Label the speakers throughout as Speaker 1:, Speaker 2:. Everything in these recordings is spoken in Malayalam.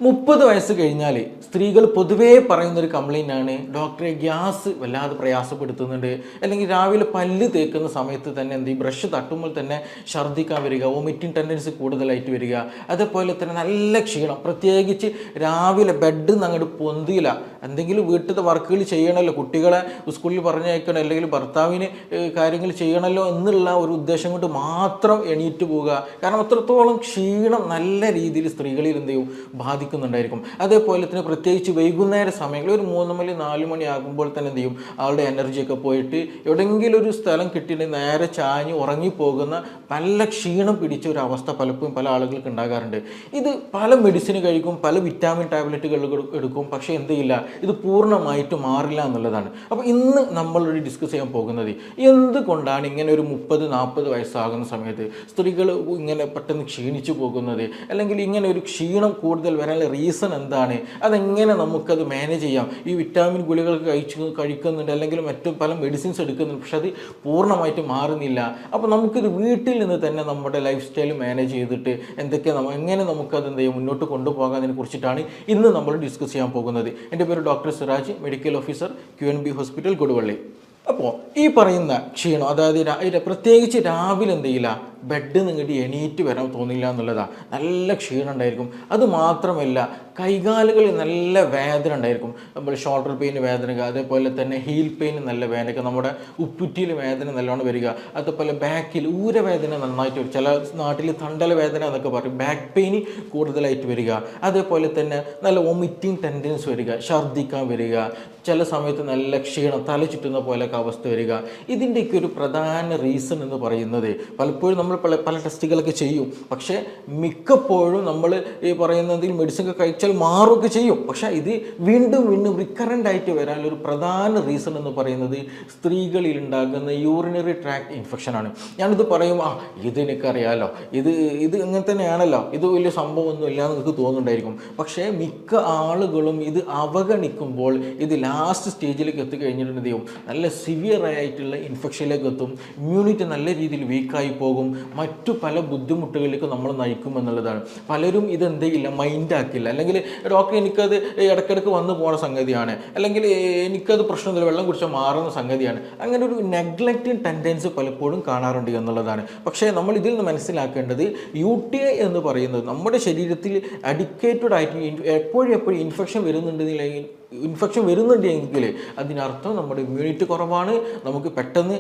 Speaker 1: 30 വയസ്സ് കഴിഞ്ഞാൽ സ്ത്രീകൾ പൊതുവേ പറയുന്നൊരു കംപ്ലൈൻ്റ് ആണ്, ഡോക്ടറെ ഗ്യാസ് വല്ലാതെ പ്രയാസപ്പെടുത്തുന്നുണ്ട്, അല്ലെങ്കിൽ രാവിലെ പല്ല് തേക്കുന്ന സമയത്ത് തന്നെ എന്ത് ചെയ്യും, ബ്രഷ് തട്ടുമ്പോൾ തന്നെ ഛർദ്ദിക്കാൻ വരിക, വൊമിറ്റിംഗ് ടെൻഡൻസി കൂടുതലായിട്ട് വരിക, അതേപോലെ തന്നെ നല്ല ക്ഷീണം, പ്രത്യേകിച്ച് രാവിലെ ബെഡ് നിന്ന് അങ്ങോട്ട് പൊന്തിയില്ല, എന്തെങ്കിലും വീട്ടിലത്തെ വർക്കുകൾ ചെയ്യണമല്ലോ, കുട്ടികളെ സ്കൂളിൽ പറഞ്ഞയക്കണം, അല്ലെങ്കിൽ ഭർത്താവിന് കാര്യങ്ങൾ ചെയ്യണമല്ലോ എന്നുള്ള ഒരു ഉദ്ദേശം കൊണ്ട് മാത്രം എണീറ്റ് പോവുക. കാരണം അത്രത്തോളം ക്ഷീണം നല്ല രീതിയിൽ സ്ത്രീകളിൽ എന്ത് ചെയ്യും ബാധിക്കുന്നുണ്ടായിരിക്കും. അതേപോലെ തന്നെ പ്രത്യേകിച്ച് വൈകുന്നേര സമയങ്ങളിൽ ഒരു 3 മണി 4 മണി ആകുമ്പോൾ തന്നെ എന്ത് ചെയ്യും, ആളുടെ എനർജിയൊക്കെ പോയിട്ട് എവിടെയെങ്കിലും ഒരു സ്ഥലം കിട്ടിയിട്ടുണ്ടെങ്കിൽ നേരെ ചാഞ്ഞ് ഉറങ്ങിപ്പോകുന്ന നല്ല ക്ഷീണം പിടിച്ച ഒരു അവസ്ഥ പലപ്പോഴും പല ആളുകൾക്ക് ഉണ്ടാകാറുണ്ട്. ഇത് പല മെഡിസിൻ കഴിക്കും, പല വിറ്റാമിൻ ടാബ്ലറ്റുകൾ എടുക്കും, പക്ഷേ എന്ത് ചെയ്യില്ല, ഇത് പൂർണ്ണമായിട്ട് മാറില്ല എന്നുള്ളതാണ്. അപ്പോൾ ഇന്ന് നമ്മളൊരു ഡിസ്കസ് ചെയ്യാൻ പോകുന്നത് എന്തുകൊണ്ടാണ് ഇങ്ങനെ ഒരു 30-40 വയസ്സാകുന്ന സമയത്ത് സ്ത്രീകൾ ഇങ്ങനെ പെട്ടെന്ന് ക്ഷീണിച്ചു പോകുന്നത്, അല്ലെങ്കിൽ ഇങ്ങനെ ഒരു ക്ഷീണം കൂടുതൽ വരാനുള്ള റീസൺ എന്താണ്, അതെങ്ങനെ നമുക്കത് മാനേജ് ചെയ്യാം. ഈ വിറ്റാമിൻ ഗുളികൾക്ക് കഴിക്കുന്നുണ്ട്, അല്ലെങ്കിൽ മറ്റു പല മെഡിസിൻസ് എടുക്കുന്നുണ്ട്, പക്ഷെ അത് പൂർണ്ണമായിട്ട് മാറുന്നില്ല. അപ്പോൾ നമുക്കിത് വീട്ടിൽ നിന്ന് തന്നെ നമ്മുടെ ലൈഫ് സ്റ്റൈൽ മാനേജ് ചെയ്തിട്ട് എങ്ങനെ നമുക്കത് എന്ത് ചെയ്യും മുന്നോട്ട് കൊണ്ടുപോകാതിനെ കുറിച്ചിട്ടാണ് ഇന്ന് നമ്മൾ ഡിസ്കസ് ചെയ്യാൻ പോകുന്നത്. എൻ്റെ പേര് doctor Siraj, medical officer, QNB hospital, Koduvally. അപ്പോൾ ഈ പറയുന്ന ക്ഷീണം, അതായത് പ്രത്യേകിച്ച് രാവിലെ എന്ത് ചെയ്യില്ല, ബെഡ് നിങ്ങട്ട് എണീറ്റ് വരാൻ തോന്നില്ല എന്നുള്ളതാണ്. നല്ല ക്ഷീണം ഉണ്ടായിരിക്കും. അതുമാത്രമല്ല കൈകാലുകളിൽ നല്ല വേദന ഉണ്ടായിരിക്കും. നമ്മൾ ഷോൾഡർ പെയിൻ വേദന, അതേപോലെ തന്നെ ഹീൽ പെയിൻ നല്ല വേദന, നമ്മുടെ ഉപ്പുറ്റിയിൽ വേദന നല്ലോണം വരിക, അതേപോലെ ബാക്കിൽ ഊരവേദന നന്നായിട്ട് വരും, ചില നാട്ടിൽ തണ്ടല വേദന എന്നൊക്കെ പറയും, ബാക്ക് പെയിൻ കൂടുതലായിട്ട് വരിക, അതേപോലെ തന്നെ നല്ല വൊമിറ്റിംഗ് ടെൻഡൻസി വരിക, ഛർദ്ദിക്കാൻ വരിക, ചില സമയത്ത് നല്ല ക്ഷീണം, തല ചുറ്റുന്ന പോലെയൊക്കെ അവസ്ഥ വരിക. ഇതിൻ്റെയൊക്കെ ഒരു പ്രധാന റീസൺ എന്ന് പറയുന്നത്, പലപ്പോഴും നമ്മൾ പല ടെസ്റ്റുകളൊക്കെ ചെയ്യും, പക്ഷേ മിക്കപ്പോഴും നമ്മൾ ഈ പറയുന്ന എന്തെങ്കിലും മെഡിസിൻ ഒക്കെ കഴിച്ചാൽ മാറുകയൊക്കെ ചെയ്യും, പക്ഷേ ഇത് വീണ്ടും വീണ്ടും റിക്കറൻ്റ് ആയിട്ട് വരാനൊരു പ്രധാന റീസൺ എന്ന് പറയുന്നത് സ്ത്രീകളിൽ ഉണ്ടാകുന്ന യൂറിനറി ട്രാക്ട് ഇൻഫെക്ഷനാണ്. ഞാനിത് പറയും, ഇത് എനിക്കറിയാമല്ലോ, ഇത് ഇങ്ങനെ തന്നെയാണല്ലോ, ഇത് വലിയ സംഭവമൊന്നും ഇല്ല എന്ന് നിങ്ങൾക്ക് തോന്നുന്നുണ്ടായിരിക്കും. പക്ഷേ മിക്ക ആളുകളും ഇത് അവഗണിക്കുമ്പോൾ ഇത് ലാസ്റ്റ് സ്റ്റേജിലേക്ക് എത്തിക്കഴിഞ്ഞിട്ടുണ്ടെങ്കിൽ നല്ല സിവിയർ ആയിട്ടുള്ള ഇൻഫെക്ഷനിലേക്ക് എത്തും, ഇമ്മ്യൂണിറ്റി നല്ല രീതിയിൽ വീക്കായി പോകും, മറ്റു പല ബുദ്ധിമുട്ടുകളിലേക്ക് നമ്മൾ നയിക്കുമെന്നുള്ളതാണ്. പലരും ഇതെന്ത് ചെയ്യില്ല, മൈൻഡാക്കില്ല, അല്ലെങ്കിൽ ഡോക്ടർ എനിക്കത് ഇടയ്ക്കിടയ്ക്ക് വന്നു പോകുന്ന സംഗതിയാണ്, അല്ലെങ്കിൽ എനിക്കത് പ്രശ്നമില്ല, വെള്ളം കുടിച്ചാൽ മാറുന്ന സംഗതിയാണ്, അങ്ങനെ ഒരു നെഗ്ലക്റ്റിംഗ് ടെൻഡൻസി പലപ്പോഴും കാണാറുണ്ട് എന്നുള്ളതാണ്. പക്ഷേ നമ്മൾ ഇതിൽ നിന്ന് മനസ്സിലാക്കേണ്ടത് UTI എന്ന് പറയുന്നത് നമ്മുടെ ശരീരത്തിൽ അഡിക്കേറ്റഡ് ആയിട്ട് എപ്പോഴും ഇൻഫെക്ഷൻ വരുന്നുണ്ടെങ്കിൽ അതിനർത്ഥം നമ്മുടെ ഇമ്മ്യൂണിറ്റി കുറവാണ്. നമുക്ക് പെട്ടെന്ന്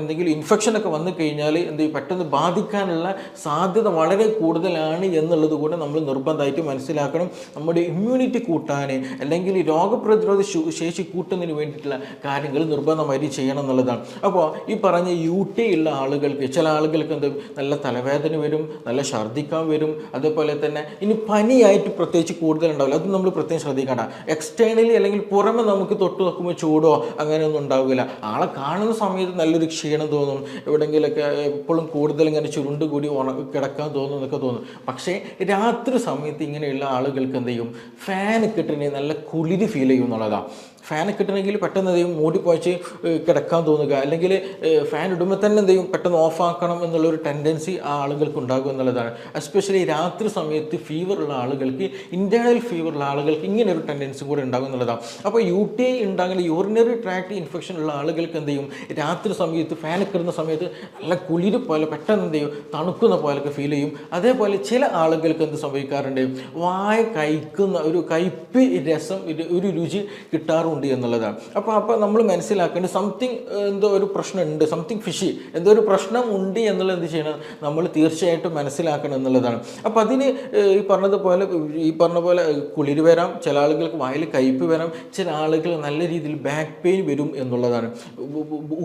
Speaker 1: എന്തെങ്കിലും ഇൻഫെക്ഷനൊക്കെ വന്നു കഴിഞ്ഞാൽ പെട്ടെന്ന് ബാധിക്കാനുള്ള സാധ്യത വളരെ കൂടുതലാണ് എന്നുള്ളത് കൂടെ നമ്മൾ നിർബന്ധമായിട്ട് മനസ്സിലാക്കണം. നമ്മുടെ ഇമ്മ്യൂണിറ്റി കൂട്ടാൻ, അല്ലെങ്കിൽ രോഗപ്രതിരോധ ശേഷി കൂട്ടുന്നതിന് വേണ്ടിയിട്ടുള്ള കാര്യങ്ങൾ നിർബന്ധമായിട്ട് ചെയ്യണം എന്നുള്ളതാണ്. അപ്പോൾ ഈ പറഞ്ഞ UTI ഉള്ള ആളുകൾക്ക്, ചില ആളുകൾക്ക് നല്ല തലവേദന വരും, നല്ല ഛർദ്ദിക്കാൻ വരും, അതേപോലെ തന്നെ ഇനി പനിയായിട്ട് പ്രത്യേകിച്ച് കൂടുതലുണ്ടാവില്ല, അത് നമ്മൾ പ്രത്യേകം ശ്രദ്ധിക്കേണ്ട. എക്സ്റ്റേണലി അല്ലെങ്കിൽ പുറമെ നമുക്ക് തൊട്ട് നോക്കുമ്പോൾ ചൂടോ അങ്ങനെയൊന്നും ഉണ്ടാവില്ല, ആളെ കാണുന്ന സമയത്ത് നല്ലൊരു ക്ഷീണം തോന്നും, എവിടെയെങ്കിലൊക്കെ എപ്പോഴും കൂടുതൽ ഇങ്ങനെ ചുരുണ്ട് കൂടി കിടക്കാൻ തോന്നും എന്നൊക്കെ തോന്നും. പക്ഷേ രാത്രി സമയത്ത് ഇങ്ങനെയുള്ള ആളുകൾക്ക് എന്ത് ചെയ്യും, ഫാൻ ഇട്ടിട്ടുണ്ടെങ്കിൽ നല്ല കുളിര് ഫീൽ ചെയ്യും എന്നുള്ളതാണ്. ഫാൻ കിട്ടണമെങ്കിൽ പെട്ടെന്ന് എന്ത് ചെയ്യും, മൂടിപ്പോച്ച് കിടക്കാൻ തോന്നുക, അല്ലെങ്കിൽ ഫാൻ ഇടുമ്പോൾ തന്നെ എന്ത് ചെയ്യും, പെട്ടെന്ന് ഓഫാക്കണം എന്നുള്ളൊരു ടെൻഡൻസി ആ ആളുകൾക്ക് ഉണ്ടാകും എന്നുള്ളതാണ്. എസ്പെഷ്യലി രാത്രി സമയത്ത് ഫീവറുള്ള ആളുകൾക്ക്, ഇൻറ്റേർണൽ ഫീവറുള്ള ആളുകൾക്ക് ഇങ്ങനെ ഒരു ടെൻഡൻസി കൂടെ ഉണ്ടാകും എന്നുള്ളതാണ്. അപ്പോൾ UTI ഉണ്ടാകുന്ന യൂറിനറി ട്രാക്ട് ഇൻഫെക്ഷൻ ഉള്ള ആളുകൾക്ക് എന്ത് ചെയ്യും, രാത്രി സമയത്ത് ഫാൻ കിട്ടുന്ന സമയത്ത് നല്ല കുളിര് പോലെ പെട്ടെന്ന് എന്ത് ചെയ്യും, തണുക്കുന്ന പോലൊക്കെ ഫീൽ ചെയ്യും. അതേപോലെ ചില ആളുകൾക്ക് എന്ത് സംഭവിക്കാറുണ്ട്, വായ കഴിക്കുന്ന ഒരു കയ്പ്പ് രസം, ഒരു രുചി കിട്ടാറുണ്ട് എന്നുള്ളതാണ്. അപ്പോൾ നമ്മൾ മനസ്സിലാക്കേണ്ടത് എന്തോ ഒരു പ്രശ്നമുണ്ട്, സംതിങ് ഫിഷി, എന്തോ ഒരു പ്രശ്നം ഉണ്ട് എന്നുള്ളത് എന്ത് ചെയ്യണം, നമ്മൾ തീർച്ചയായിട്ടും മനസ്സിലാക്കണം എന്നുള്ളതാണ്. അപ്പോൾ അതിന് ഈ പറഞ്ഞ പോലെ കുളിര് വരാം, ചില ആളുകൾക്ക് വായിൽ കയ്പ്പ് വരാം, ചില ആളുകൾ നല്ല രീതിയിൽ ബാക്ക് പെയിൻ വരും എന്നുള്ളതാണ്,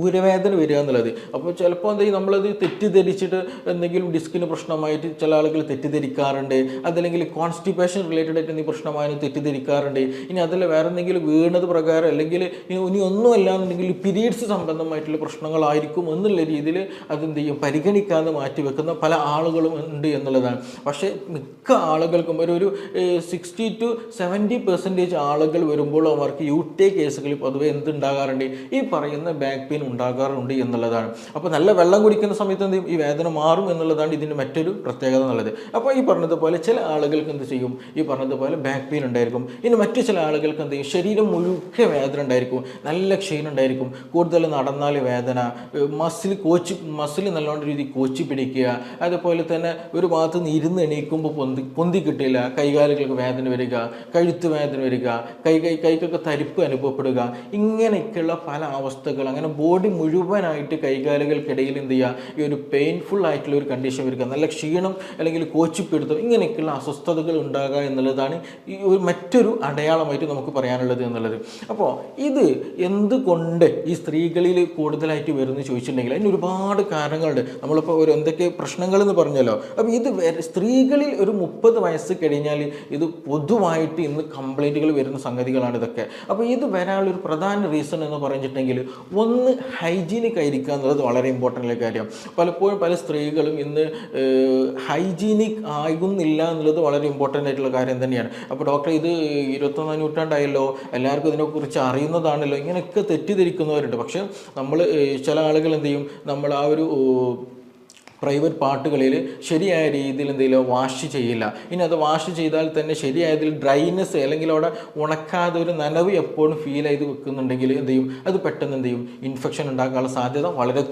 Speaker 1: ഊരവേദന വരിക എന്നുള്ളത്. അപ്പോൾ ചിലപ്പോൾ എന്ത് ചെയ്യും, നമ്മളത് തെറ്റിദ്ധരിച്ചിട്ട് എന്തെങ്കിലും ഡിസ്കിന് പ്രശ്നമായിട്ട് ചില ആളുകൾ തെറ്റിദ്ധരിക്കാറുണ്ട്, അതല്ലെങ്കിൽ കോൺസ്റ്റിപ്പേഷൻ റിലേറ്റഡ് ആയിട്ട് എന്തെങ്കിലും പ്രശ്നമായാലും തെറ്റിദ്ധരിക്കാറുണ്ട്. ഇനി അതല്ല വേറെ എന്തെങ്കിലും വീണത് പ്രകാരം അല്ലെങ്കിൽ ഇനി ഒന്നുമല്ല എന്നുണ്ടെങ്കിൽ പീരീഡ്സ് സംബന്ധമായിട്ടുള്ള പ്രശ്നങ്ങളായിരിക്കും എന്നുള്ള രീതിയിൽ അതെന്ത് ചെയ്യും പരിഗണിക്കാതെ മാറ്റിവെക്കുന്ന പല ആളുകളും ഉണ്ട് എന്നുള്ളതാണ്. പക്ഷേ മിക്ക ആളുകൾക്കും ഒരു 60-70% ആളുകൾ വരുമ്പോൾ അവർക്ക് UTI കേസുകളിൽ പൊതുവെ എന്തുണ്ടാകാറുണ്ട്, ഈ പറയുന്ന ബാക്ക് പെയിൻ ഉണ്ടാകാറുണ്ട് എന്നുള്ളതാണ്. അപ്പോൾ നല്ല വെള്ളം കുടിക്കുന്ന സമയത്ത് എന്ത് ചെയ്യും, ഈ വേദന മാറും എന്നുള്ളതാണ് ഇതിൻ്റെ മറ്റൊരു പ്രത്യേകത എന്നുള്ളത്. അപ്പോൾ ഈ പറഞ്ഞതുപോലെ ചില ആളുകൾക്ക് എന്ത് ചെയ്യും, ഈ പറഞ്ഞതുപോലെ ബാക്ക് പെയിൻ ഉണ്ടായിരിക്കും. ഇനി മറ്റു ചില ആളുകൾക്ക് എന്ത് ചെയ്യും, ശരീരം മുഴുക്കെ വേദന ഉണ്ടായിരിക്കും, നല്ല ക്ഷീണം ഉണ്ടായിരിക്കും, കൂടുതൽ നടന്നാൽ വേദന, മസിൽ നല്ലോണം രീതി കോച്ചി പിടിക്കുക, അതുപോലെ തന്നെ ഒരു ഭാഗത്ത് നിന്ന് ഇരുന്ന് എണീക്കുമ്പോൾ പൊന്തി കിട്ടില്ല, കൈകാലുകൾക്ക് വേദന വരിക, കഴുത്ത് വേദന വരിക, കൈക്കൊക്കെ തരിപ്പ് അനുഭവപ്പെടുക, ഇങ്ങനെയൊക്കെയുള്ള പല അവസ്ഥകൾ, അങ്ങനെ ബോഡി മുഴുവനായിട്ട് കൈകാലുകൾക്കിടയിൽ എന്ത് ചെയ്യുക, ഈ ഒരു പെയിൻഫുൾ ആയിട്ടുള്ള ഒരു കണ്ടീഷൻ വരിക, നല്ല ക്ഷീണം അല്ലെങ്കിൽ കോച്ചിപ്പിടുത്തം, ഇങ്ങനെയൊക്കെയുള്ള അസ്വസ്ഥതകൾ ഉണ്ടാകുക എന്നുള്ളതാണ് ഈ ഒരു മറ്റൊരു അടയാളമായിട്ട് നമുക്ക് പറയാനുള്ളത് എന്നുള്ളത്. അപ്പോൾ ഇത് എന്തുകൊണ്ട് ഈ സ്ത്രീകളിൽ കൂടുതലായിട്ട് വരുമെന്ന് ചോദിച്ചിട്ടുണ്ടെങ്കിൽ അതിന് ഒരുപാട് കാരണങ്ങളുണ്ട്. നമ്മളിപ്പോൾ എന്തൊക്കെ പ്രശ്നങ്ങളെന്ന് പറഞ്ഞല്ലോ. അപ്പോൾ ഇത് സ്ത്രീകളിൽ ഒരു 30 വയസ്സ് കഴിഞ്ഞാൽ ഇത് പൊതുവായിട്ട് ഇന്ന് കംപ്ലൈൻറ്റുകൾ വരുന്ന സംഗതികളാണ് ഇതൊക്കെ. അപ്പോൾ ഇത് വരാനുള്ളൊരു പ്രധാന റീസൺ എന്ന് പറഞ്ഞിട്ടുണ്ടെങ്കിൽ ഒന്ന് ഹൈജീനിക് ആയിരിക്കുക എന്നുള്ളത് വളരെ ഇമ്പോർട്ടൻ്റ് ആയ കാര്യം. പലപ്പോഴും പല സ്ത്രീകളും ഇന്ന് ഹൈജീനിക് ആകുന്നില്ല എന്നുള്ളത് വളരെ ഇമ്പോർട്ടൻ്റ് ആയിട്ടുള്ള കാര്യം തന്നെയാണ്. അപ്പോൾ ഡോക്ടർ ഇത് 21ാം നൂറ്റാണ്ടായല്ലോ, എല്ലാവർക്കും ഇതിനെക്കുറിച്ച് അറിയുന്നതാണല്ലോ, ഇങ്ങനെയൊക്കെ തെറ്റിദ്ധരിക്കുന്നവരുണ്ട്. പക്ഷേ നമ്മൾ ചില ആളുകൾ എന്ത് ചെയ്യും, നമ്മൾ ആ ഒരു പ്രൈവറ്റ് പാർട്ടുകളിൽ ശരിയായ രീതിയിൽ എന്തെങ്കിലും വാഷ് ചെയ്യില്ല. ഇനി അത് വാഷ് ചെയ്താൽ തന്നെ ശരിയായതിൽ ഡ്രൈനെസ് അല്ലെങ്കിൽ അവിടെ ഉണക്കാതെ ഒരു നനവ് എപ്പോഴും ഫീൽ ചെയ്ത് വെക്കുന്നുണ്ടെങ്കിൽ എന്ത് ചെയ്യും, അത് പെട്ടെന്ന് എന്ത് ചെയ്യും, ഇൻഫെക്ഷൻ ഉണ്ടാക്കാനുള്ള സാധ്യത വളരെ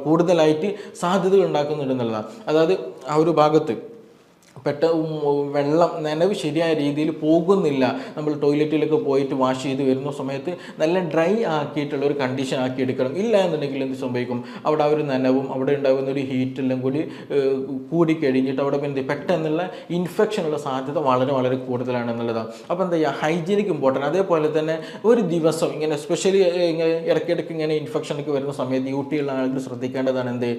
Speaker 1: കൂടുതലായിട്ട് സാധ്യതകൾ ഉണ്ടാക്കുന്നുണ്ട് എന്നുള്ളതാണ്. അതായത് ആ ഒരു ഭാഗത്ത് വെള്ളം നനവ് ശരിയായ രീതിയിൽ പോകുന്നില്ല. നമ്മൾ ടോയ്ലറ്റിലൊക്കെ പോയിട്ട് വാഷ് ചെയ്ത് വരുന്ന സമയത്ത് നല്ല ഡ്രൈ ആക്കിയിട്ടുള്ള ഒരു കണ്ടീഷൻ ആക്കി എടുക്കണം. ഇല്ല എന്നുണ്ടെങ്കിൽ എന്ത് സംഭവിക്കും, അവിടെ ആ ഒരു നനവും അവിടെ ഉണ്ടാകുന്ന ഒരു ഹീറ്റെല്ലാം കൂടി കഴിഞ്ഞിട്ട് അവിടെ പെട്ടെന്നുള്ള ഇൻഫെക്ഷനുള്ള സാധ്യത വളരെ വളരെ കൂടുതലാണ് എന്നുള്ളതാണ്. അപ്പോൾ എന്താ ചെയ്യുക, ഹൈജീനിക് ഇമ്പോർട്ടൻ്റ്. അതേപോലെ തന്നെ ഒരു ദിവസം ഇങ്ങനെ എസ്പെഷ്യലി ഇങ്ങനെ ഇടയ്ക്കിടയ്ക്ക് ഇങ്ങനെ ഇൻഫെക്ഷനൊക്കെ വരുന്ന സമയത്ത് UTI ഉള്ള ആളുകൾ ശ്രദ്ധിക്കേണ്ടതാണ് എന്ത്,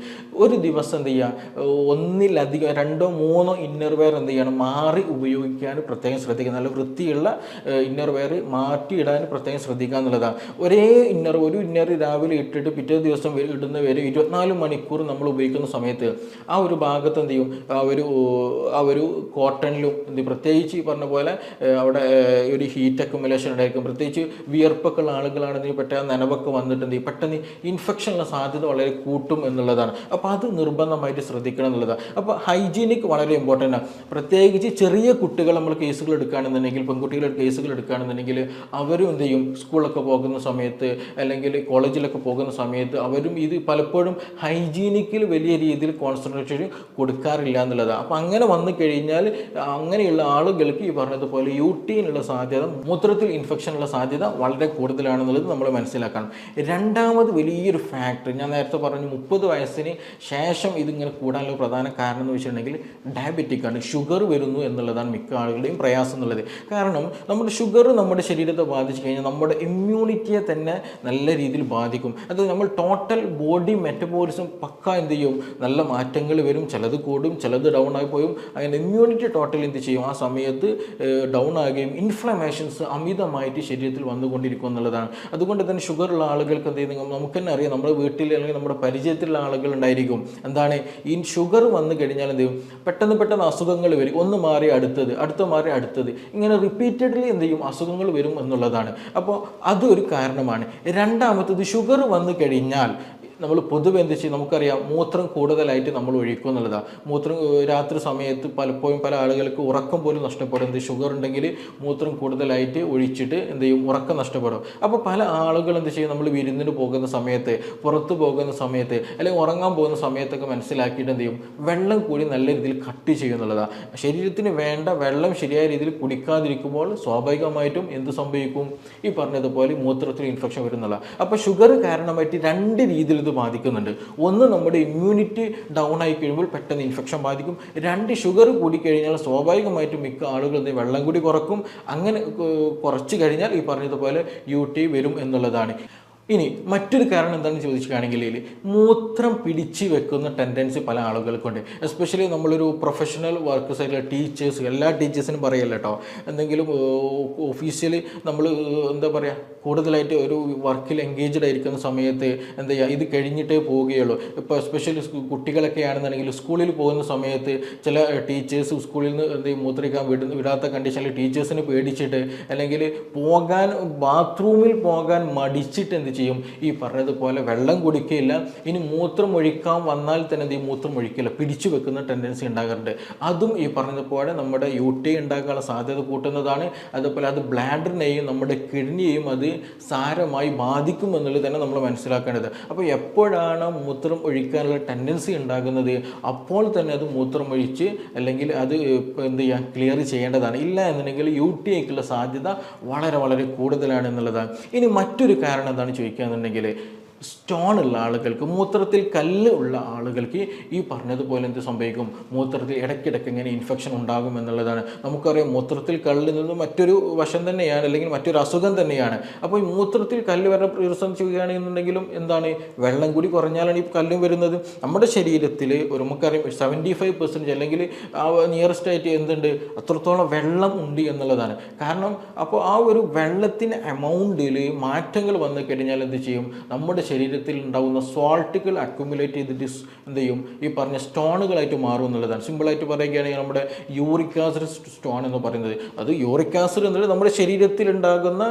Speaker 1: ഒരു ദിവസം എന്ത് ചെയ്യുക, ഒന്നിലധികം 2-3 ഇന്നർ വെയർ എന്ത് ചെയ്യണം, മാറി ഉപയോഗിക്കാൻ പ്രത്യേകം ശ്രദ്ധിക്കുക. നല്ല വൃത്തിയുള്ള ഇന്നർ വെയർ മാറ്റിയിടാൻ പ്രത്യേകം ശ്രദ്ധിക്കുക എന്നുള്ളതാണ്. ഒരു ഇന്നർ രാവിലെ ഇട്ടിട്ട് പിറ്റേ ദിവസം ഇടുന്ന വരെ 24 മണിക്കൂർ നമ്മൾ ഉപയോഗിക്കുന്ന സമയത്ത് ആ ഒരു ഭാഗത്ത് എന്ത് ചെയ്യും, ആ ഒരു കോട്ടണിലും പ്രത്യേകിച്ച് ഈ പറഞ്ഞ പോലെ അവിടെ ഒരു ഹീറ്റ് അക്യുമുലേഷൻ ഉണ്ടായിരിക്കും. പ്രത്യേകിച്ച് വിയർപ്പൊക്കെ ഉള്ള ആളുകളാണെങ്കിൽ പെട്ടെന്ന് നനവൊക്കെ വന്നിട്ട് എന്ത് ചെയ്യും, പെട്ടെന്ന് ഇൻഫെക്ഷനുള്ള സാധ്യത വളരെ കൂട്ടും എന്നുള്ളതാണ്. അപ്പോൾ അത് നിർബന്ധമായിട്ട് ശ്രദ്ധിക്കണം എന്നുള്ളതാണ്. അപ്പോൾ ഹൈജീനിക് വളരെ ഇമ്പോർട്ടൻ്റ് ആണ്. പ്രത്യേകിച്ച് ചെറിയ കുട്ടികൾ നമ്മൾ കേസുകൾ എടുക്കുകയാണെന്നുണ്ടെങ്കിൽ, പെൺകുട്ടികളുടെ കേസുകൾ എടുക്കുകയാണെന്നുണ്ടെങ്കിൽ അവരും എന്ത് ചെയ്യും, സ്കൂളിലൊക്കെ പോകുന്ന സമയത്ത് അല്ലെങ്കിൽ കോളേജിലൊക്കെ പോകുന്ന സമയത്ത് അവരും ഇത് പലപ്പോഴും ഹൈജീനിക്കിൽ വലിയ രീതിയിൽ കോൺസെൻട്രേഷൻ കൊടുക്കാറില്ല എന്നുള്ളതാണ്. അപ്പോൾ അങ്ങനെ വന്നു കഴിഞ്ഞാൽ അങ്ങനെയുള്ള ആളുകൾക്ക് ഈ പറഞ്ഞതുപോലെ UTI-നുള്ള സാധ്യത, മൂത്രത്തിൽ ഇൻഫെക്ഷനുള്ള സാധ്യത വളരെ കൂടുതലാണെന്നുള്ളത് നമ്മൾ മനസ്സിലാക്കണം. രണ്ടാമത് വലിയൊരു ഫാക്ടർ ഞാൻ നേരത്തെ പറഞ്ഞു, 30 വയസ്സിന് ശേഷം ഇതിങ്ങനെ കൂടാനുള്ള പ്രധാന കാരണം എന്ന് വെച്ചിട്ടുണ്ടെങ്കിൽ ഡയബറ്റിക് ആണ്. ഷുഗർ വരുന്നു എന്നുള്ളതാണ് മിക്ക ആളുകളുടെയും പ്രയാസം എന്നുള്ളത്. കാരണം നമ്മുടെ ഷുഗർ നമ്മുടെ ശരീരത്തെ ബാധിച്ചു കഴിഞ്ഞാൽ നമ്മുടെ ഇമ്മ്യൂണിറ്റിയെ തന്നെ നല്ല രീതിയിൽ ബാധിക്കും. അത് നമ്മൾ ടോട്ടൽ ബോഡി മെറ്റബോളിസം പക്ക എന്ത് ചെയ്യും, നല്ല മാറ്റങ്ങൾ വരും. ചിലത് കൂടും, ചിലത് ഡൗൺ ആയി പോയും. അങ്ങനെ ഇമ്മ്യൂണിറ്റി ടോട്ടൽ എന്ത് ചെയ്യും, ആ സമയത്ത് ഡൗൺ ആകുകയും ഇൻഫ്ലമേഷൻസ് അമിതമായിട്ട് ശരീരത്തിൽ വന്നുകൊണ്ടിരിക്കും എന്നുള്ളതാണ്. അതുകൊണ്ട് തന്നെ ഷുഗർ ഉള്ള ആളുകൾക്ക് എന്ത് ചെയ്യും, നമുക്ക് തന്നെ അറിയാം, നമ്മുടെ വീട്ടിൽ അല്ലെങ്കിൽ നമ്മുടെ പരിചയത്തിലുള്ള ആളുകൾ ഉണ്ടായിരിക്കും. എന്താണ് ഈ ഷുഗർ വന്നു കഴിഞ്ഞാൽ എന്ത് ചെയ്യും, പെട്ടെന്ന് അസുഖങ്ങൾ വരും. ഒന്ന് മാറി അടുത്തത് മാറി അടുത്തത്, ഇങ്ങനെ റിപ്പീറ്റഡ്ലി എന്ത് ചെയ്യും, അസുഖങ്ങൾ വരും എന്നുള്ളതാണ്. അപ്പോൾ അതൊരു കാരണമാണ്. രണ്ടാമത്തത്, ഷുഗർ വന്നു കഴിഞ്ഞാൽ നമ്മൾ പൊതുവെ എന്ത് ചെയ്യും, നമുക്കറിയാം മൂത്രം കൂടുതലായിട്ട് നമ്മൾ ഒഴിക്കും എന്നുള്ളതാണ്. മൂത്രം രാത്രി സമയത്ത് പലപ്പോഴും പല ആളുകൾക്ക് ഉറക്കം പോലും നഷ്ടപ്പെടും. എന്ത് ഷുഗർ ഉണ്ടെങ്കിൽ മൂത്രം കൂടുതലായിട്ട് ഒഴിച്ചിട്ട് എന്ത് ചെയ്യും, ഉറക്കം നഷ്ടപ്പെടും. അപ്പോൾ പല ആളുകൾ എന്ത് ചെയ്യും, നമ്മൾ വിരുന്നിന് പോകുന്ന സമയത്ത്, പുറത്ത് പോകുന്ന സമയത്ത്, അല്ലെങ്കിൽ ഉറങ്ങാൻ പോകുന്ന സമയത്തൊക്കെ മനസ്സിലാക്കിയിട്ട് എന്ത് ചെയ്യും, വെള്ളം കൂടി നല്ല രീതിയിൽ കട്ട് ചെയ്യുന്നുള്ളതാണ്. ശരീരത്തിന് വേണ്ട വെള്ളം ശരിയായ രീതിയിൽ കുടിക്കാതിരിക്കുമ്പോൾ സ്വാഭാവികമായിട്ടും എന്ത് സംഭവിക്കും, ഈ പറഞ്ഞതുപോലെ മൂത്രത്തിൽ ഇൻഫെക്ഷൻ വരുന്നുള്ള. അപ്പോൾ ഷുഗർ കാരണമായിട്ട് രണ്ട് രീതിയിൽ ഇത് ബാധിക്കുന്നുണ്ട്. ഒന്ന്, നമ്മുടെ ഇമ്മ്യൂണിറ്റി ഡൗൺ ആയി കഴിയുമ്പോൾ പെട്ടെന്ന് ഇൻഫെക്ഷൻ ബാധിക്കും. രണ്ട്, ഷുഗർ കൂടിക്കഴിഞ്ഞാൽ സ്വാഭാവികമായിട്ടും മിക്ക ആളുകൾ വെള്ളം കൂടി കുറക്കും. അങ്ങനെ കുറച്ച് കഴിഞ്ഞാൽ ഈ പറഞ്ഞതുപോലെ UTI വരും എന്നുള്ളതാണ്. ഇനി മറ്റൊരു കാരണം എന്താണെന്ന് ചോദിക്കുകയാണെങ്കിൽ മൂത്രം പിടിച്ച് വെക്കുന്ന ടെൻഡൻസി പല ആളുകൾക്കുണ്ട്. എസ്പെഷ്യലി നമ്മളൊരു പ്രൊഫഷണൽ വർക്ക് സൈഡിലെ ടീച്ചേഴ്സ്, എല്ലാ ടീച്ചേഴ്സിനും പറയല്ല കേട്ടോ, എന്തെങ്കിലും ഒഫീഷ്യലി നമ്മൾ എന്താ പറയുക കൂടുതലായിട്ട് ഒരു വർക്കിൽ എൻഗേജ്ഡ് ആയിരിക്കുന്ന സമയത്ത് എന്താ ചെയ്യുക, ഇത് കഴിഞ്ഞിട്ടേ പോവുകയുള്ളൂ. ഇപ്പോൾ എസ്പെഷ്യലി കുട്ടികളൊക്കെ ആണെന്നുണ്ടെങ്കിൽ സ്കൂളിൽ പോകുന്ന സമയത്ത് ചില ടീച്ചേഴ്സ് സ്കൂളിൽ നിന്ന് എന്ത് ചെയ്യും മൂത്രിക്കാൻ വിടാത്ത കണ്ടീഷനിൽ ടീച്ചേഴ്സിന് പേടിച്ചിട്ട് അല്ലെങ്കിൽ ബാത്റൂമിൽ പോകാൻ മടിച്ചിട്ട് എന്ത് ചെയ്യും, ഈ പറഞ്ഞതുപോലെ വെള്ളം കുടിക്കുകയില്ല. ഇനി മൂത്രം ഒഴിക്കാൻ വന്നാൽ തന്നെ എന്ത് ചെയ്യും, മൂത്രം ഒഴിക്കില്ല, പിടിച്ചു വെക്കുന്ന ടെൻഡൻസി ഉണ്ടാകാറുണ്ട്. അതും ഈ പറഞ്ഞതുപോലെ നമ്മുടെ UTI ഉണ്ടാക്കാനുള്ള സാധ്യത കൂട്ടുന്നതാണ്. അതുപോലെ അത് ബ്ലാഡറിനെയും നമ്മുടെ കിഡ്നിയെയും അത് സാരമായി ബാധിക്കും എന്നുള്ളത് തന്നെ നമ്മൾ മനസ്സിലാക്കേണ്ടത്. അപ്പോൾ എപ്പോഴാണ് മൂത്രം ഒഴിക്കാനുള്ള ടെൻഡൻസി ഉണ്ടാകുന്നത് അപ്പോൾ തന്നെ അത് മൂത്രം ഒഴിച്ച് അല്ലെങ്കിൽ അത് എന്ത് ചെയ്യുക, ക്ലിയർ ചെയ്യേണ്ടതാണ്. ഇല്ല എന്നുണ്ടെങ്കിൽ UTIക്കുള്ള സാധ്യത വളരെ വളരെ കൂടുതലാണ് എന്നുള്ളതാണ്. ഇനി മറ്റൊരു കാരണം എന്താണ് ചോദിക്കുകയെന്നുണ്ടെങ്കിൽ സ്റ്റോൺ ഉള്ള ആളുകൾക്ക്, മൂത്രത്തിൽ കല്ല് ഉള്ള ആളുകൾക്ക് ഈ പറഞ്ഞതുപോലെ എന്ത് സംഭവിക്കും, മൂത്രത്തിൽ ഇടയ്ക്കിടയ്ക്ക് ഇങ്ങനെ ഇൻഫെക്ഷൻ ഉണ്ടാകും എന്നുള്ളതാണ്. നമുക്കറിയാം മൂത്രത്തിൽ കല്ല് എന്നത് മറ്റൊരു വശം തന്നെയാണ്, അല്ലെങ്കിൽ മറ്റൊരു അസുഖം തന്നെയാണ്. അപ്പോൾ ഈ മൂത്രത്തിൽ കല്ല് വരുന്ന പ്രശ്നം ചെയ്യുകയാണെന്നുണ്ടെങ്കിലും എന്താണ്, വെള്ളം കൂടി കുറഞ്ഞാലാണ് ഈ കല്ലും വരുന്നത്. നമ്മുടെ ശരീരത്തിൽ ഒരു നമുക്കറിയാം 75% അല്ലെങ്കിൽ ആ നിയറസ്റ്റ് ആയിട്ട് എന്തുണ്ട്, അത്രത്തോളം വെള്ളം ഉണ്ട് എന്നുള്ളതാണ്. കാരണം അപ്പോൾ ആ ഒരു വെള്ളത്തിൻ്റെ എമൗണ്ടിൽ മാറ്റങ്ങൾ വന്നു കഴിഞ്ഞാൽ എന്ത് ചെയ്യും, നമ്മുടെ ശരീരത്തിൽ ഉണ്ടാകുന്ന സോൾട്ടുകൾ അക്യുമുലേറ്റ് ചെയ്തിട്ട് എന്ത് ചെയ്യും, ഈ പറഞ്ഞ സ്റ്റോണുകളായിട്ട് മാറും എന്നുള്ളതാണ്. സിമ്പിളായിട്ട് പറയുകയാണെങ്കിൽ നമ്മുടെ യൂറിക് ആസിഡ് സ്റ്റോൺ എന്ന് പറയുന്നത്, അത് യൂറിക് ആസിഡ് എന്നുള്ളത് നമ്മുടെ ശരീരത്തിൽ ഉണ്ടാകുന്ന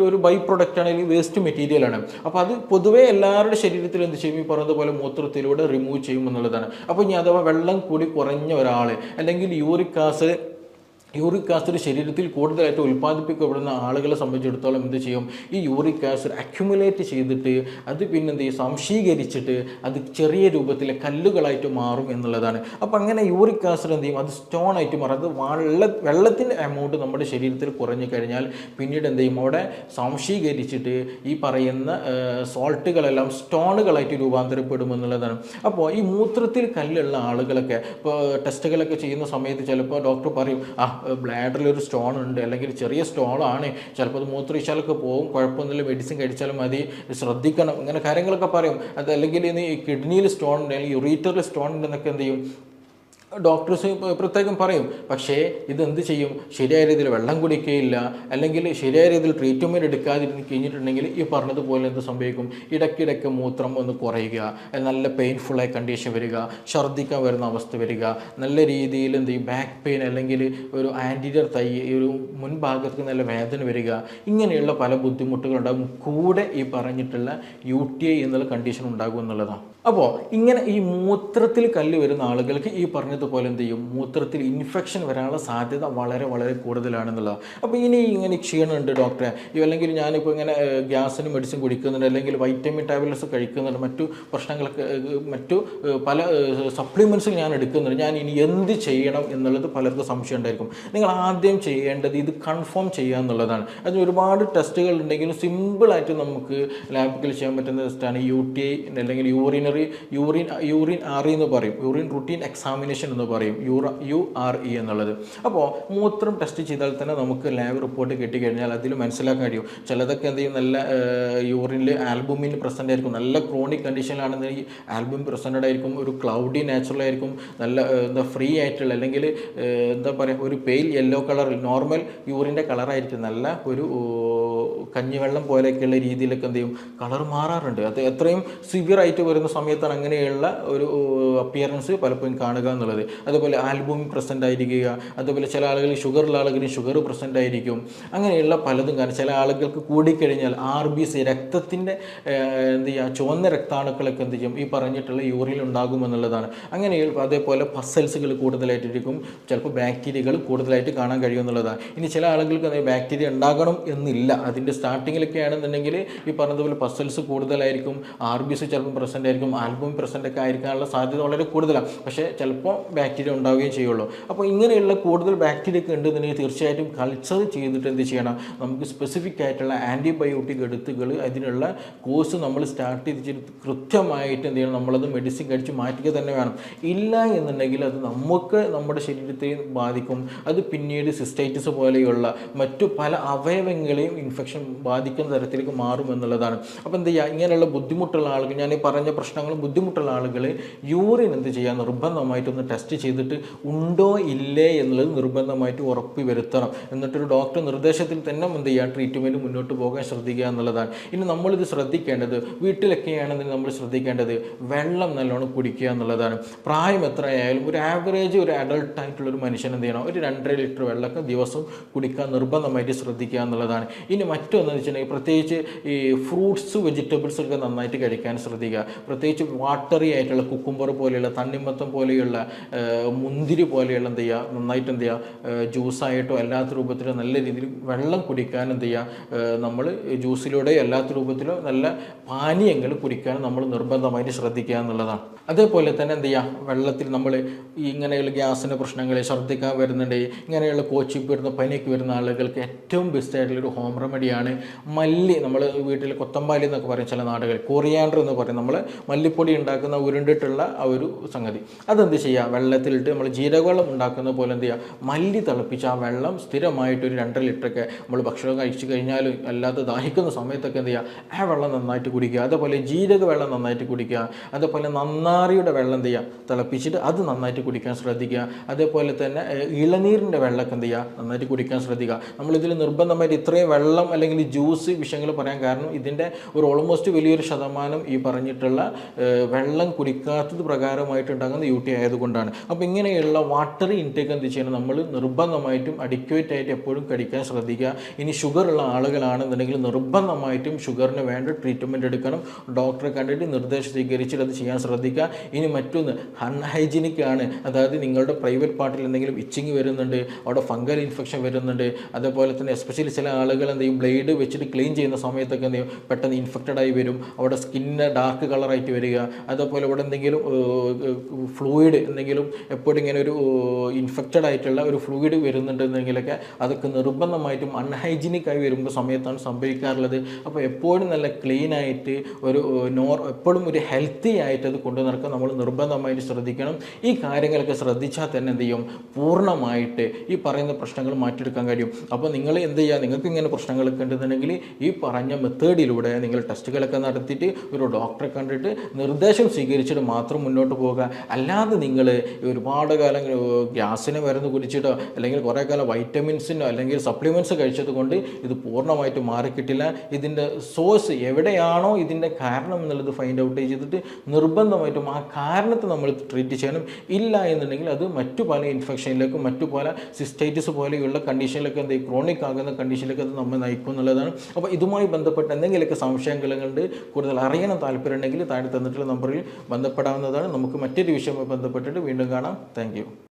Speaker 1: ഒരു ബൈ പ്രൊഡക്റ്റ് ആണ്, അല്ലെങ്കിൽ വേസ്റ്റ് മെറ്റീരിയലാണ്. അപ്പോൾ അത് പൊതുവേ എല്ലാവരുടെ ശരീരത്തിൽ എന്ത് ചെയ്യും, ഈ പറഞ്ഞതുപോലെ മൂത്രത്തിലൂടെ റിമൂവ് ചെയ്യും എന്നുള്ളതാണ്. അപ്പോൾ ഇനി അഥവാ വെള്ളം കൂടി കുറഞ്ഞ ഒരാൾ അല്ലെങ്കിൽ യൂറിക് ആസിഡ് ശരീരത്തിൽ കൂടുതലായിട്ട് ഉൽപ്പാദിപ്പിക്കപ്പെടുന്ന ആളുകളെ സംബന്ധിച്ചിടത്തോളം എന്ത് ചെയ്യും, ഈ യൂറിക് ആസിഡ് അക്യുമുലേറ്റ് ചെയ്തിട്ട് അത് പിന്നെ എന്ത് ചെയ്യും, സംശീകരിച്ചിട്ട് അത് ചെറിയ രൂപത്തിലെ കല്ലുകളായിട്ട് മാറും എന്നുള്ളതാണ്. അപ്പോൾ അങ്ങനെ യൂറിക് ആസിഡ് എന്ത് ചെയ്യും, അത് സ്റ്റോൺ ആയിട്ട് മാറും. അത് വെള്ളത്തിൻ്റെ എമൗണ്ട് നമ്മുടെ ശരീരത്തിൽ കുറഞ്ഞു കഴിഞ്ഞാൽ പിന്നീട് എന്ത് ചെയ്യും, അവിടെ സംശീകരിച്ചിട്ട് ഈ പറയുന്ന സോൾട്ടുകളെല്ലാം സ്റ്റോണുകളായിട്ട് രൂപാന്തരപ്പെടും എന്നുള്ളതാണ്. അപ്പോൾ ഈ മൂത്രത്തിൽ കല്ലുള്ള ആളുകളൊക്കെ ഇപ്പോൾ ടെസ്റ്റുകളൊക്കെ ചെയ്യുന്ന സമയത്ത് ചിലപ്പോൾ ഡോക്ടർ പറയും, ബ്ലാഡറിലൊരു സ്റ്റോൺ ഉണ്ട്, അല്ലെങ്കിൽ ചെറിയ സ്റ്റോണാണ്, ചിലപ്പോൾ അത് മൂത്രയിച്ചാലൊക്കെ പോകും, കുഴപ്പമൊന്നുമില്ല, മെഡിസിൻ കഴിച്ചാലും മതി, ശ്രദ്ധിക്കണം, ഇങ്ങനെ കാര്യങ്ങളൊക്കെ പറയും. അത് അല്ലെങ്കിൽ ഇനി കിഡ്നിയിൽ സ്റ്റോൺ ഉണ്ട്, അല്ലെങ്കിൽ യുറീറ്ററിൽ സ്റ്റോൺ ഉണ്ടെന്നൊക്കെ എന്ത് ചെയ്യും, ഡോക്ടേഴ്സ് പ്രത്യേകം പറയും. പക്ഷേ ഇതെന്ത് ചെയ്യും, ശരിയായ രീതിയിൽ വെള്ളം കുടിക്കുകയില്ല, അല്ലെങ്കിൽ ശരിയായ രീതിയിൽ ട്രീറ്റ്മെൻറ്റ് എടുക്കാതിരുന്ന് കഴിഞ്ഞിട്ടുണ്ടെങ്കിൽ ഈ പറഞ്ഞതുപോലെ എന്ത് സംഭവിക്കും, ഇടയ്ക്കിടയ്ക്ക് മൂത്രം ഒന്ന് കുറയുക, നല്ല പെയിൻഫുള്ളായ കണ്ടീഷൻ വരിക, ഛർദ്ദിക്കാൻ വരുന്ന അവസ്ഥ വരിക, നല്ല രീതിയിൽ എന്ത് ചെയ്യും, ബാക്ക് പെയിൻ അല്ലെങ്കിൽ ഒരു ആൻറ്റീരിയർ തൈ ഒരു മുൻഭാഗത്ത് നല്ല വേദന വരിക, ഇങ്ങനെയുള്ള പല ബുദ്ധിമുട്ടുകളുണ്ടാകും. കൂടെ ഈ പറഞ്ഞിട്ടുള്ള UTI എന്നുള്ള കണ്ടീഷൻ ഉണ്ടാകും എന്നുള്ളതാണ്. അപ്പോൾ ഇങ്ങനെ ഈ മൂത്രത്തിൽ കല്ല് വരുന്ന ആളുകൾക്ക് ഈ പറഞ്ഞതുപോലെ എന്ത് ചെയ്യും, മൂത്രത്തിൽ ഇൻഫെക്ഷൻ വരാനുള്ള സാധ്യത വളരെ വളരെ കൂടുതലാണെന്നുള്ളതാണ്. അപ്പോൾ ഇങ്ങനെ ക്ഷീണമുണ്ട് ഡോക്ടറെ, അല്ലെങ്കിൽ ഞാനിപ്പോൾ ഇങ്ങനെ ഗ്യാസിന് മെഡിസിൻ കുടിക്കുന്നുണ്ട്, അല്ലെങ്കിൽ വൈറ്റമിൻ ടാബ്ലറ്റ്സ് കഴിക്കുന്നുണ്ട്, മറ്റു പ്രശ്നങ്ങളൊക്കെ മറ്റു പല സപ്ലിമെൻറ്റ്സ് ഞാൻ എടുക്കുന്നുണ്ട്, ഞാൻ ഇനി എന്ത് ചെയ്യണം എന്നുള്ളത് പലർക്കും സംശയം ഉണ്ടായിരിക്കും. നിങ്ങൾ ആദ്യം ചെയ്യേണ്ടത് ഇത് കൺഫേം ചെയ്യുക എന്നുള്ളതാണ്. അതിന് ഒരുപാട് ടെസ്റ്റുകൾ ഉണ്ടെങ്കിലും സിമ്പിളായിട്ട് നമുക്ക് ലാബിൽ ചെയ്യാൻ പറ്റുന്ന ടെസ്റ്റാണ് UTI അല്ലെങ്കിൽ യൂറിൻ RE എന്ന് പറയും, യൂറിൻ റുട്ടീൻ എക്സാമിനേഷൻ എന്ന് പറയും, URE എന്നുള്ളത്. അപ്പോൾ മൂത്രം ടെസ്റ്റ് ചെയ്താൽ തന്നെ നമുക്ക് ലാബ് റിപ്പോർട്ട് കിട്ടിക്കഴിഞ്ഞാൽ അതിൽ മനസ്സിലാക്കാൻ കഴിയും. ചിലതൊക്കെ എന്ത് ചെയ്യും, നല്ല യൂറിനിൽ ആൽബുമിൻ പ്രസൻ്റ് ആയിരിക്കും, നല്ല ക്രോണിക് കണ്ടീഷനിലാണെന്നുണ്ടെങ്കിൽ ആൽബുമിൻ പ്രസൻറ്റഡ് ആയിരിക്കും, ഒരു ക്ലൗഡി നാച്ചുറൽ ആയിരിക്കും, നല്ല ഫ്രീ ആയിട്ടുള്ള അല്ലെങ്കിൽ എന്താ പറയുക ഒരു പെയിൽ യെല്ലോ കളറിൽ നോർമൽ യൂറിൻ്റെ കളറായിരിക്കും, നല്ല ഒരു കഞ്ഞിവെള്ളം പോലെയൊക്കെയുള്ള രീതിയിലൊക്കെ എന്ത് ചെയ്യും, കളർ മാറാറുണ്ട്. അത് എത്രയും സിവിയർ ആയിട്ട് വരുന്ന സമയത്താണ് അങ്ങനെയുള്ള ഒരു അപ്പിയറൻസ് പലപ്പോഴും കാണുക എന്നുള്ളത്. അതുപോലെ ആൽബുമിൻ പ്രസൻ്റ് ആയിരിക്കുക, അതുപോലെ ചില ആളുകൾ ഷുഗറുള്ള ആളുകളിൽ ഷുഗർ പ്രസൻ്റ് ആയിരിക്കും, അങ്ങനെയുള്ള പലതും കാരണം ചില ആളുകൾക്ക് കൂടിക്കഴിഞ്ഞാൽ RBC രക്തത്തിൻ്റെ എന്ത് ചെയ്യുക, ചുവന്ന രക്താണുക്കളൊക്കെ എന്ത് ചെയ്യും, ഈ പറഞ്ഞിട്ടുള്ള യൂറിൻ ഉണ്ടാകുമെന്നുള്ളതാണ്. അങ്ങനെ അതേപോലെ പസൽസുകൾ കൂടുതലായിട്ടിരിക്കും, ചിലപ്പോൾ ബാക്ടീരിയകൾ കൂടുതലായിട്ട് കാണാൻ കഴിയുമെന്നുള്ളതാണ്. ഇനി ചില ആളുകൾക്ക് ബാക്ടീരിയ ഉണ്ടാകണം എന്നില്ല, അതിൻ്റെ സ്റ്റാർട്ടിങ്ങിലൊക്കെ ആണെന്നുണ്ടെങ്കിൽ ഈ പറഞ്ഞതുപോലെ പസൽസ് കൂടുതലായിരിക്കും, RBC ചിലപ്പോൾ പ്രസൻ്റ് ആയിരിക്കും, ആൽബുമിൻ പ്രസൻ്റ് ഒക്കെ ആയിരിക്കാനുള്ള സാധ്യത വളരെ കൂടുതലാണ്. പക്ഷേ ചിലപ്പോൾ ബാക്ടീരിയ ഉണ്ടാവുകയും ചെയ്യുള്ളൂ. അപ്പോൾ ഇങ്ങനെയുള്ള കൂടുതൽ ബാക്ടീരിയ ഒക്കെ ഉണ്ടെന്നുണ്ടെങ്കിൽ തീർച്ചയായിട്ടും കൾച്ചർ ചെയ്തിട്ട് എന്ത് ചെയ്യണം, നമുക്ക് സ്പെസിഫിക് ആയിട്ടുള്ള ആൻറ്റിബയോട്ടിക് എടുത്തുകൾ അതിനുള്ള കോഴ്സ് നമ്മൾ സ്റ്റാർട്ട് ചെയ്തിട്ട് കൃത്യമായിട്ട് എന്ത് ചെയ്യണം, നമ്മളത് മെഡിസിൻ കഴിച്ച് മാറ്റുക തന്നെ വേണം. ഇല്ല എന്നുണ്ടെങ്കിൽ അത് നമുക്ക് നമ്മുടെ ശരീരത്തെ ബാധിക്കും. അത് പിന്നീട് സിസ്റ്റൈറ്റിസ് പോലെയുള്ള മറ്റു പല അവയവങ്ങളെയും ഇൻഫെക്ഷൻ ഇൻഫെക്ഷൻ ബാധിക്കുന്ന തരത്തിലേക്ക് മാറും എന്നുള്ളതാണ്. അപ്പോൾ എന്ത് ചെയ്യുക, ഇങ്ങനെയുള്ള ബുദ്ധിമുട്ടുള്ള ആളുകൾ, ഞാൻ ഈ പറഞ്ഞ പ്രശ്നങ്ങളും ബുദ്ധിമുട്ടുള്ള ആളുകൾ യൂറിൻ എന്ത് ചെയ്യുക, നിർബന്ധമായിട്ടൊന്ന് ടെസ്റ്റ് ചെയ്തിട്ട് ഉണ്ടോ ഇല്ലേ എന്നുള്ളത് നിർബന്ധമായിട്ട് ഉറപ്പ് വരുത്തണം. എന്നിട്ടൊരു ഡോക്ടർ നിർദ്ദേശത്തിൽ തന്നെ എന്ത് ചെയ്യുക, ട്രീറ്റ്മെൻറ്റ് മുന്നോട്ട് പോകാൻ ശ്രദ്ധിക്കുക എന്നുള്ളതാണ്. ഇനി നമ്മളിത് ശ്രദ്ധിക്കേണ്ടത്, വീട്ടിലൊക്കെയാണെന്ന് നമ്മൾ ശ്രദ്ധിക്കേണ്ടത് വെള്ളം നല്ലോണം കുടിക്കുക എന്നുള്ളതാണ്. പ്രായം എത്രയായാലും ഒരു ആവറേജ് ഒരു അഡൾട്ടായിട്ടുള്ളൊരു മനുഷ്യൻ എന്ത് ചെയ്യണം, ഒരു 2.5 ലിറ്റർ വെള്ളമൊക്കെ ദിവസം കുടിക്കാൻ നിർബന്ധമായിട്ട് ശ്രദ്ധിക്കുക എന്നുള്ളതാണ്. ഇനി മറ്റൊന്നെന്ന് വെച്ചിട്ടുണ്ടെങ്കിൽ പ്രത്യേകിച്ച് ഈ ഫ്രൂട്ട്സ് വെജിറ്റബിൾസ് ഒക്കെ നന്നായിട്ട് കഴിക്കാൻ ശ്രദ്ധിക്കുക. പ്രത്യേകിച്ച് വാട്ടറി ആയിട്ടുള്ള കുക്കുംബർ പോലെയുള്ള, തണ്ണിമത്തം പോലെയുള്ള, മുന്തിരി പോലെയുള്ള എന്ത് ചെയ്യുക, നന്നായിട്ട് എന്ത് ചെയ്യുക, ജ്യൂസായിട്ടോ അല്ലാത്ത രൂപത്തിലോ നല്ല രീതിയിൽ വെള്ളം കുടിക്കാൻ എന്ത് ചെയ്യുക, നമ്മൾ ജ്യൂസിലൂടെയോ അല്ലാത്ത രൂപത്തിലോ നല്ല പാനീയങ്ങൾ കുടിക്കാൻ നമ്മൾ നിർബന്ധമായിട്ട് ശ്രദ്ധിക്കുക എന്നുള്ളതാണ്. അതേപോലെ തന്നെ എന്ത് ചെയ്യുക, വെള്ളത്തിൽ നമ്മൾ ഇങ്ങനെയുള്ള ഗ്യാസിൻ്റെ പ്രശ്നങ്ങൾ, ഛർദ്ദിക്കാൻ വരുന്നുണ്ട്, ഇങ്ങനെയുള്ള കോച്ചിക്ക് വരുന്ന പനിക്ക് വരുന്ന ആളുകൾക്ക് ഏറ്റവും ബെസ്റ്റ് ആയിട്ടുള്ളൊരു ഹോം റെമഡിയാണ് മല്ലി. നമ്മൾ വീട്ടിൽ കൊത്തമ്പാലി എന്നൊക്കെ പറയും ചില നാടുകൾ, കൊറിയാണ്ടർ എന്ന് പറയും, നമ്മൾ മല്ലിപ്പൊടി ഉണ്ടാക്കുന്ന ഉരുണ്ടിട്ടുള്ള ആ ഒരു സംഗതി. അതെന്ത് ചെയ്യുക, വെള്ളത്തിലിട്ട് നമ്മൾ ജീരകവെള്ളം ഉണ്ടാക്കുന്ന പോലെ എന്ത് ചെയ്യുക, മല്ലി തിളപ്പിച്ച് ആ വെള്ളം സ്ഥിരമായിട്ട് ഒരു 2.5 ലിറ്ററൊക്കെ നമ്മൾ ഭക്ഷണം കഴിച്ചു കഴിഞ്ഞാലും അല്ലാതെ ദാഹിക്കുന്ന സമയത്തൊക്കെ എന്ത് ചെയ്യുക, ആ വെള്ളം നന്നായിട്ട് കുടിക്കുക. അതേപോലെ ജീരക വെള്ളം നന്നായിട്ട് കുടിക്കുക. അതേപോലെ നന്നാറിയുടെ വെള്ളം എന്ത് ചെയ്യുക, തിളപ്പിച്ചിട്ട് അത് നന്നായിട്ട് കുടിക്കാൻ ശ്രദ്ധിക്കുക. അതേപോലെ തന്നെ ഇളനീരിൻ്റെ വെള്ളമൊക്കെ എന്ത് ചെയ്യുക, നന്നായിട്ട് കുടിക്കാൻ ശ്രദ്ധിക്കുക. നമ്മളിതിൽ നിർബന്ധമായിട്ട് ഇത്രയും വെള്ളം അല്ലെങ്കിൽ ജ്യൂസ് വിഷയങ്ങൾ പറയാൻ കാരണം ഇതിൻ്റെ ഒരു ഓൾമോസ്റ്റ് വലിയൊരു ശതമാനം ഈ പറഞ്ഞിട്ടുള്ള വെള്ളം കുടിക്കാത്തത് പ്രകാരമായിട്ടുണ്ടാകുന്ന UTI ആയതുകൊണ്ടാണ്. അപ്പോൾ ഇങ്ങനെയുള്ള വാട്ടർ ഇൻടേക്ക് എന്ത് ചെയ്യണം, നമ്മൾ നിർബന്ധമായിട്ടും അഡിക്വേറ്റ് ആയിട്ട് എപ്പോഴും കഴിക്കാൻ ശ്രദ്ധിക്കുക. ഇനി ഷുഗർ ഉള്ള ആളുകളാണെന്നുണ്ടെങ്കിൽ നിർബന്ധമായിട്ടും ഷുഗറിന് വേണ്ട ട്രീറ്റ്മെൻറ്റ് എടുക്കണം. ഡോക്ടറെ കണ്ടിട്ട് നിർദ്ദേശം സ്വീകരിച്ചിട്ട് അത് ചെയ്യാൻ ശ്രദ്ധിക്കുക. ഇനി മറ്റൊന്ന് അൺഹൈജീനിക് ആണ്, അതായത് നിങ്ങളുടെ പ്രൈവറ്റ് പാർട്ടിൽ എന്തെങ്കിലും ഇച്ചിങ് വരുന്നുണ്ട്, അവിടെ ഫംഗൽ ഇൻഫെക്ഷൻ വരുന്നുണ്ട്. അതേപോലെ തന്നെ എസ്പെഷ്യലി ചില ആളുകൾ എന്ത് ചെയ്യും, ബ്ലേഡ് വെച്ചിട്ട് ക്ലീൻ ചെയ്യുന്ന സമയത്തൊക്കെ എന്ത് ചെയ്യും, പെട്ടെന്ന് ഇൻഫെക്റ്റഡ് ആയി വരും, അവിടെ സ്കിന്ന് ഡാർക്ക് കളറായിട്ട് വരിക. അതേപോലെ ഇവിടെ എന്തെങ്കിലും ഫ്ലൂയിഡ് എന്തെങ്കിലും എപ്പോഴും ഇങ്ങനെ ഒരു ഇൻഫെക്റ്റഡ് ആയിട്ടുള്ള ഒരു ഫ്ലൂയിഡ് വരുന്നുണ്ടെന്നെങ്കിലൊക്കെ അതൊക്കെ നിർബന്ധമായിട്ടും അൺഹൈജീനിക് ആയി വരുമ്പോൾ സമയത്താണ് സംഭവിക്കാറുള്ളത്. അപ്പോൾ എപ്പോഴും നല്ല ക്ലീൻ ആയിട്ട് ഒരു എപ്പോഴും ഒരു ഹെൽത്തി ആയിട്ട് അത് കൊണ്ടു നടക്കാൻ നമ്മൾ നിർബന്ധമായിട്ട് ശ്രദ്ധിക്കണം. ഈ കാര്യങ്ങളൊക്കെ ശ്രദ്ധിച്ചാൽ തന്നെ എന്ത് ചെയ്യും, പൂർണ്ണമായിട്ട് ഈ പറയുന്ന പ്രശ്നങ്ങൾ മാറ്റിയെടുക്കാൻ കഴിയും. അപ്പോൾ നിങ്ങൾ എന്ത് ചെയ്യുക, നിങ്ങൾക്ക് ഇങ്ങനെ പ്രശ്നങ്ങളൊക്കെ ഉണ്ടെന്നുണ്ടെങ്കിൽ ഈ പറഞ്ഞ മെത്തേഡിലൂടെ നിങ്ങൾ ടെസ്റ്റുകളൊക്കെ നടത്തിയിട്ട് ഒരു ഡോക്ടറെ കണ്ടിട്ട് നിർദ്ദേശം സ്വീകരിച്ചിട്ട് മാത്രം മുന്നോട്ട് പോകുക. അല്ലാതെ നിങ്ങൾ ഒരുപാട് കാലം ഗ്യാസിന് മരുന്ന് കുടിച്ചിട്ടോ അല്ലെങ്കിൽ കുറേ കാലം വൈറ്റമിൻസിനോ അല്ലെങ്കിൽ സപ്ലിമെൻറ്റ്സ് കഴിച്ചത് കൊണ്ട് ഇത് പൂർണ്ണമായിട്ട് മാറിക്കിട്ടില്ല. ഇതിൻ്റെ സോഴ്സ് എവിടെയാണോ ഇതിൻ്റെ കാരണം എന്നുള്ളത് ഫൈൻഡ് ഔട്ട് ചെയ്തിട്ട് നിർബന്ധമായിട്ടും ആ കാരണത്തെ നമ്മൾ ട്രീറ്റ് ചെയ്യണം. ഇല്ല എന്നുണ്ടെങ്കിൽ അത് മറ്റു പല ഇൻഫെക്ഷനിലേക്കും മറ്റു പല സിസ്റ്റൈറ്റിസ് പോലെയുള്ള കണ്ടീഷനിലൊക്കെ എന്ത് ക്രോണിക് ആകുന്ന കണ്ടീഷനിലേക്ക് അത് നമ്മൾ നയിക്കും എന്നുള്ളതാണ്. അപ്പോൾ ഇതുമായി ബന്ധപ്പെട്ട് എന്തെങ്കിലുമൊക്കെ സംശയങ്ങളുണ്ട്, കൂടുതൽ അറിയണം താല്പര്യമുണ്ടെങ്കിൽ താഴെ തന്നിട്ടുള്ള നമ്പറിൽ ബന്ധപ്പെടാവുന്നതാണ്. നമുക്ക് മറ്റൊരു വിഷയവുമായി ബന്ധപ്പെട്ടിട്ട് വീണ്ടും കാണാം. താങ്ക്